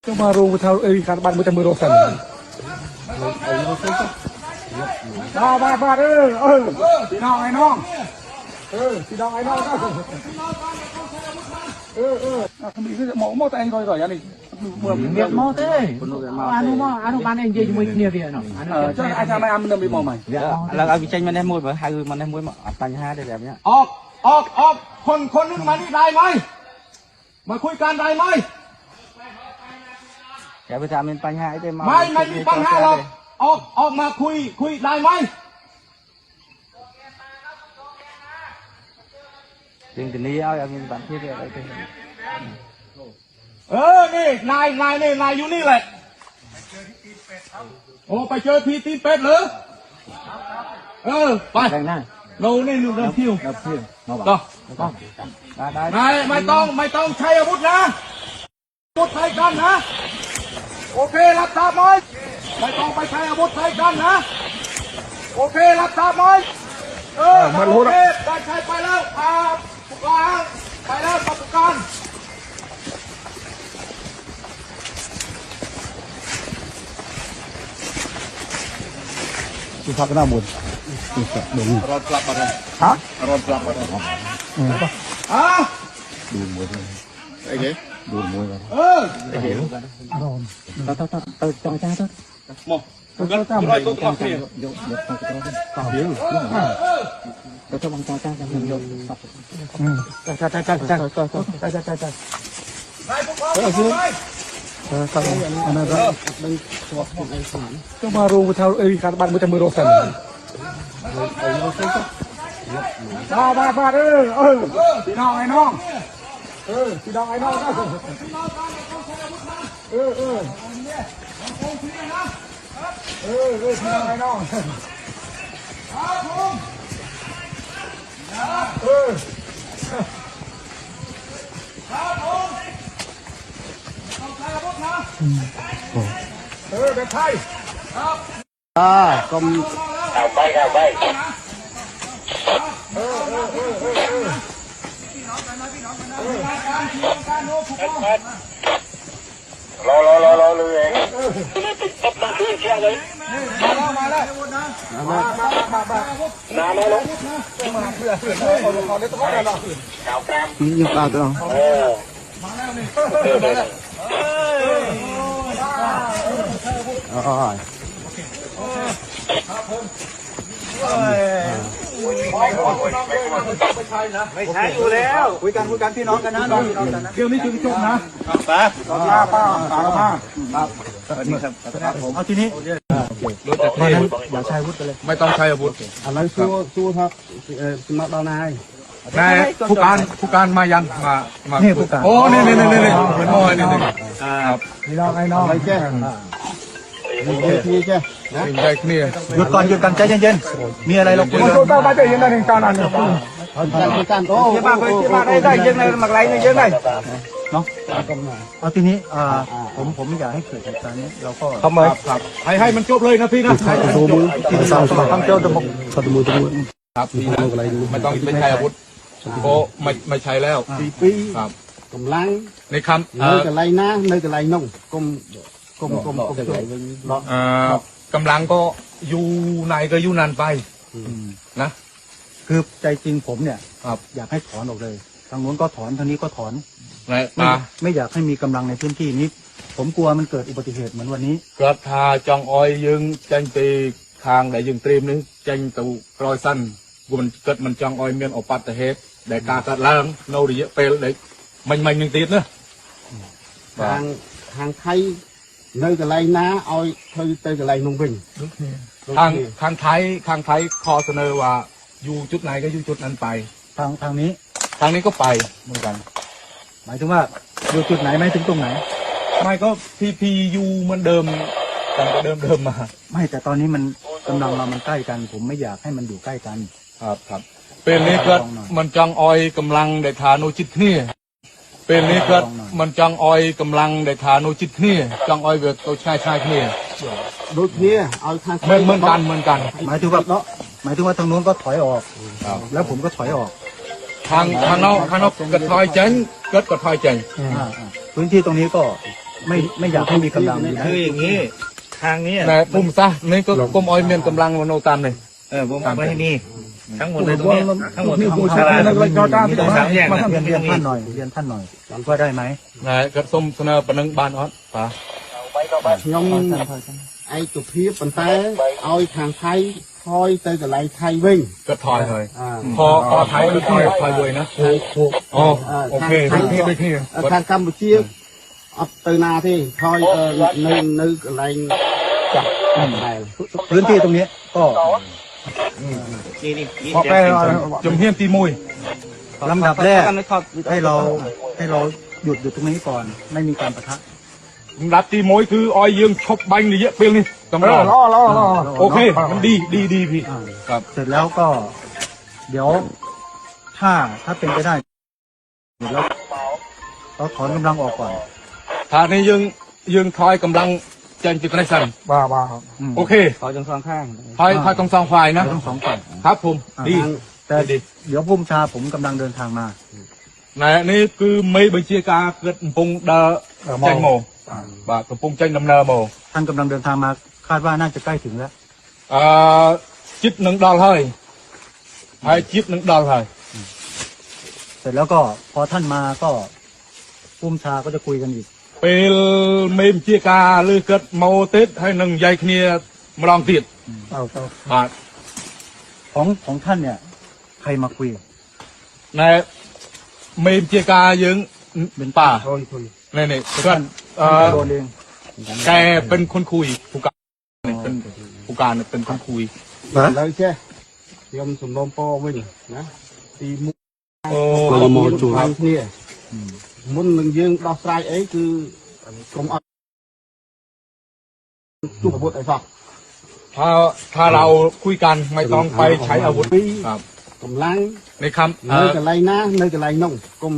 ก็มารู้เท่าการบ้านมันจะมือโรสันบ้าพี่น้องไอ้น้องพี่น้องไอ้น้องทำไมคือหมอแต่เองก่อยอันนี้เมียหมอเต้อนุบาลเองยืนมือเนี่ยเดียวเนาะใช่อาจารย์ไม่มันมีหมอใหม่แล้วเอาวิจัยมันได้มวยเหรอให้มันได้มวยมาปัญหาได้แบบนี้ออกคนนึงมานี่ได้ไหมมาคุยกันได้ไหมอย่าไปทำเป็นปัญหาไอ้เจ้าไม่มีปัญหาหรอกออกมาคุยได้ไหมจริงๆนี้เอาอย่างนี้บัตรที่เรียกอะไรกันนี่นายอยู่นี่แหละโอ้ไปเจอพี่ตีเป็ดเหรอไปเราเนี่ยเริ่มคิวต่อนายไม่ต้องใช้อาวุธนะอาวุธไทยกันนะโอเครับทราบไหมไม่ต้องไปใช้อาวุธไทยกันนะโอเครับทราบไหมมันรู้นะได้ใช้ไปแล้วผู้การไปแล้วผู้การสุภาพหน้าบุญรถกลับมาเลยรถกลับมาเลยดูมวยไอ้เก๋ดูมวยกันไอ้เก๋จังจ้าตัวหมอกันรอยตัวกลับเนี่ยยกต่อเดียวเราจะวางจ้าจังยกจ้านายผู้การอันนั้นก็มารู้เท่าการบ้านมันจะมือโรสันบ้าพี่น้องไอ้น้องพี่น้องไอ้น้องพี่น้องไอ้น้องเด็กไทยกรมเอาไปรอเลยเองตัดพื้นแค่เลยมาแล้วน้ำมาลงมาเพื่อเขาได้ต้องได้หรอยังปลาตัวมาแล้วนี่ไม่ใช่อยู่แล้วคุยกันพี่น้องกันนะเดี๋ยวนี้จุดจบนะป้าเอาทีนี้อย่าใช้อาวุธกันเลยไม่ต้องใช้อาวุธอะไรสู้ครับมาตอนนายผู้การมายังมาผู้การโอ้นี่เหมือนมอยนี่ครับพี่น้องไอ้น้องไอ้แจ้ใจเนี่ยหยุดกันใจเย็นๆมีอะไรเราคุยกันมาใจเย็นๆในการนั้นการโอ้เจ็บมากได้ยังไงหมักไหลนี่ยังไงเนาะเอาทีนี้ผมอยากให้เกิดเหตุการณ์นี้เราก็ทำไมครับให้มันจบเลยนะพี่นะตัวมือที่สาวสมัคร ทำเจ้าตะมกตัวมือครับไม่ต้องไม่ใช้อาวุธเพราะไม่ใช้แล้วปีครับกำลังในคำnơi cái lay ná nơi cái lay nông cùng กำลังก็อยู่ในก็อยู่นานไปนะคือใจจริงผมเนี่ยอยากให้ถอนออกเลยทางโน้นก็ถอนทางนี้ก็ถอนไม่อยากให้มีกำลังในพื้นที่นี้ผมกลัวมันเกิดอุบัติเหตุเหมือนวันนี้กระทาจองอ้อยยังจังตีทางแต่ยังเตรียมนึงจังตูรอยสั้นมันเกิดมันจองอ้อยเมียนอปัตเหตุแต่การกัดล้างโนดิเยเปลเลยมันยังตีนะทางไทยnơi cái lay náอ้อยtới cái lay nông bình ทางไทยขอเสนอว่าอยู่จุดไหนก็อยู่จุดนั้นไปทางนี้ก็ไปเหมือนกันหมายถึงว่าอยู่จุดไหนไม่ถึงตรงไหนไม่ก็พีอยู่เหมือนเดิมตั้งแต่เดิมมาไม่แต่ตอนนี้มันกำลังเรามันใกล้กันผมไม่อยากให้มันอยู่ใกล้กันครับเป็นนี้ก็มันจังอ้อยกำลังได้ทานุจิตเนี่ยเป็นนี้ก็มันจังอ้อยกำลังได้ทานุจิตเนี่ยจังอ้อยเกิดตัวชายเนี่ยดูเนี่ยเอาทางเหมือนกันหมายถึงว่าทางโน้นก็ถอยออกแล้วผมก็ถอยออกทางนอกก็ถอยเจงก็ถอยเจงพื้นที่ตรงนี้ก็ ไม่อยากให้มีกำลังอยู่นะ คืออย่างนี้ทางนี้ แต่ปุ่มซะนี่ก็กลมออยเมียนกำลังโนตามเลย ผมไม่ให้มีทั้งหมดเลยตรงนี้ทั้งหมดของชาลามีสามแยกนะ เรียนท่านหน่อยเรียนท่านหน่อยว่าได้ไหม นายกระส้มเสนอปนังบานออสป่า ខ្ញុំឯកភាពប៉ុន្តែឲ្យខាងថៃថយទៅកន្លែងថៃវិញ ก็ถอยเลย អា พอไทยก็ถอยเลยนะอ๋อโอเคด้วยที่ ខាងកម្ពុជាអត់ទៅណាទេថយនៅកន្លែងចាស់តែ พื้นที่ตรงนี้ก็ พอไปจมเฮียนตีมุย ลำดับแรกให้เราหยุดอยู่ตรงนี้ก่อนไม่มีการปะทะ รับตีมุยคือออยยืงชกบังนี่เยอะเปรี้ยงนี่ตำรวจโอเคมันดีพี่ ครับ เสร็จแล้วก็ เดี๋ยวถ้าเป็นไปได้เดี๋ยวเราถอนกำลังออกก่อน ถ้านี่ยืงถอยกำลังแจงจิตในสัน บ้า โอเค ថយទាំងសងខាង ถอยตรงสองฝ่ายนะ ทั้งสองฝ่าย ครับผมดี แต่เดี๋ยวพุ่มชาผมกำลังเดินทางมา นี่คือไม่บัญชีการเกิดปงเดอแจงโมบาปงแจงดำเนินโม ท่านกำลังเดินทางมาคาดว่าน่าจะใกล้ถึงแล้ว จิตหนึ่งดอลให้จิตหนึ่งดอลให้ เสร็จแล้วก็พอท่านมาก็พุ่มชาก็จะคุยกันอีก เป็นเมมเชียกาหรือเกิดโมเตสให้หนึ่งใหญ่เนียมาลองติด ของท่านเนี่ย ใครมาคุย ในเมมเชียกายังเป็นป่านี่เพื่อน โดนเอง แกเป็นคนคุยผู้การเป็นผู้การเป็นคนคุย ឥឡូវចេះខ្ញុំសំណូមពរវិញណាទី1 โอ้ មកជួបគ្នាមុននឹងយើងដោះស្រាយអីគឺកុំអត់ជួបអាវុធអីសោះ ถ้าเราคุยกันไม่ต้องไปใช้อาวุธครับ កម្លាំង ในคำ នៅកន្លែងណានៅកន្លែងនោះកុំ